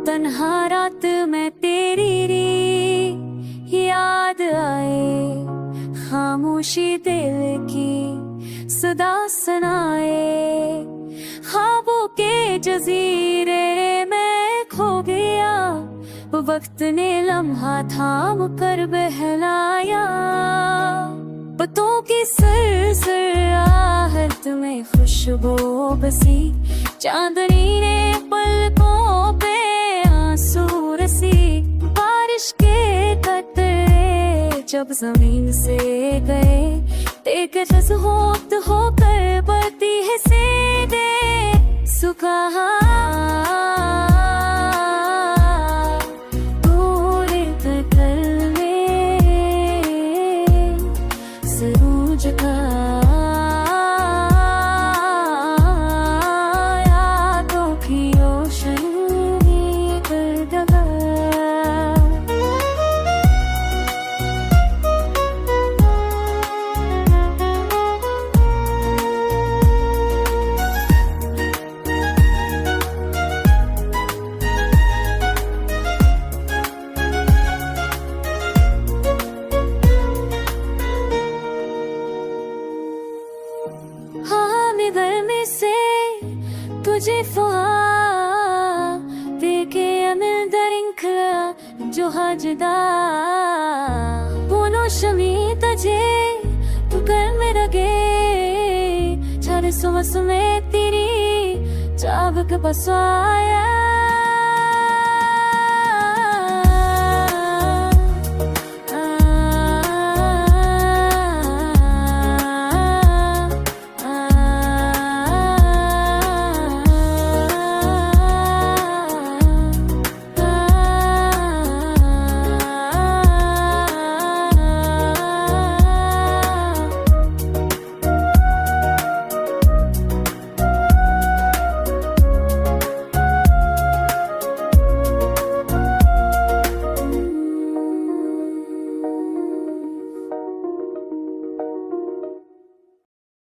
तन्हा रात में तेरी री याद आए, खामोशी दिल की सदा सुनाए। ख्वाबों के जजीरे में खो गया, वक्त ने लम्हा थाम कर बहलाया। पतों की सर आहट में खुशबू बसी, चांदनी ने पलकों पे आंसू रसी। बारिश के कतरे जब जमीन से गए, एक जज्बात होकर बढ़ती है सीधे सुखा। पूरे कर ले सूरज का यादों की रोशनी कर दगा। गर्मी से तुझे देखे अमिल दरिंखला जो हजदा बोनो शमी तजे तू कर में रगे छारे सुबह सुबह तेरी चाबक बसवाया।